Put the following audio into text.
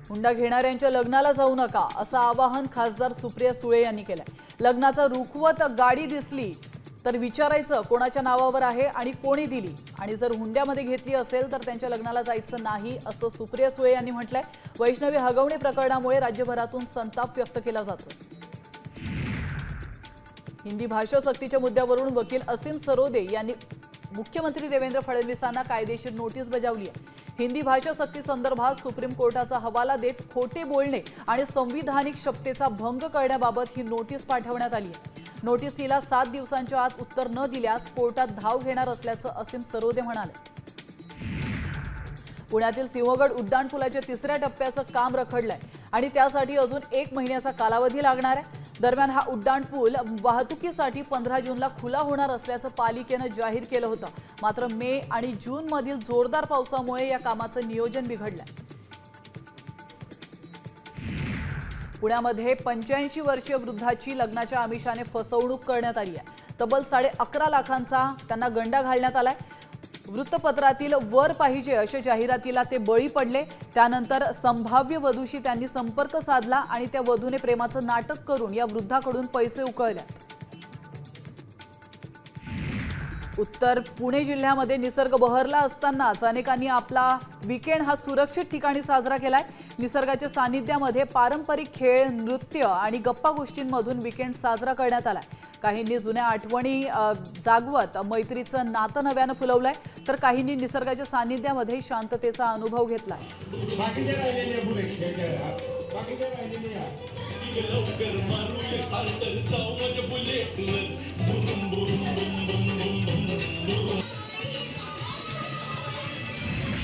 हुंडा घेणाऱ्यांच्या लग्नाला जाऊ नका असं आवाहन खासदार सुप्रिया सुळे यांनी केलंय। लग्नाचा रुखवत गाडी दिसली तर विचारायचं कोणाच्या नावावर आहे आणि कोणी दिली, आणि जर हुंड्यामध्ये घेतली असेल तर त्यांच्या लग्नाला जायचं नाही असं सुप्रिया सुळे यांनी म्हटलंय। वैष्णवी हगवणे प्रकरणामुळे राज्यभरातून संताप व्यक्त केला जातो। हिंदी भाषा सक्तीच्या मुद्द्यावरून वकील असीम सरोदे यांनी मुख्यमंत्री देवेंद्र फडणवीसांना कायदेशीर नोटीस बजावली आहे। हिंदी भाषा सक्ती संदर्भात सुप्रीम कोर्टाचा हवाला देत खोटे बोलणे आणि संविधानिक शपथेचा भंग करण्याबाबत ही नोटीस पाठवण्यात आली आहे। नोटीसीला 7 दिवसांच्या आत उत्तर न दिल्यास कोर्टात धाव घेणार असल्याचं असीम सरोदे म्हणाले। पुण्यातील सिंहगड उड्डाणपुलाच्या 3ऱ्या टप्प्याचं काम रखडलंय आणि त्यासाठी अजून 1 महिन्याचा कालावधी लागणार आहे। दरम्यान हा उड्डाणपूल वाहतुकीसाठी 15 जूनला खुला होणार असल्याचं पालिकेनं जाहीर केलं होतं। मात्र मे आणि जून मधील जोरदार पावसामुळे या कामाचं नियोजन बिघडलंय। पुण्यामध्ये 85 वर्षीय वृद्धाची लग्नाच्या आमिषाने फसवणूक करण्यात आली आहे। तब्बल 11.5 लाखांचा त्यांना गंडा घालण्यात आलाय। वृत्तपत्रातील वर पाहिजे अशा जाहिरातीला ते बळी पडले। त्यानंतर संभाव्य वधूशी त्यांनी संपर्क साधला आणि त्या वधूने प्रेमाचं नाटक करून या वृद्धाकडून पैसे उकळले। उत्तर पुणे जिल्ह्यामध्ये निसर्ग बहरला असतानाच अनेकांनी आपला वीकेंड हा सुरक्षित ठिकाणी साजरा केलाय। निसर्गाच्या सानिध्यामध्ये पारंपरिक खेळ, नृत्य आणि गप्पा गोष्टींमधून वीकेंड साजरा करण्यात आलाय। काहींनी जुन्या आठवणी जागवत मैत्रीचं नातं नव्यानं फुलवलंय, तर काहींनी निसर्गाच्या सानिध्यामध्ये शांततेचा अनुभव घेतलाय।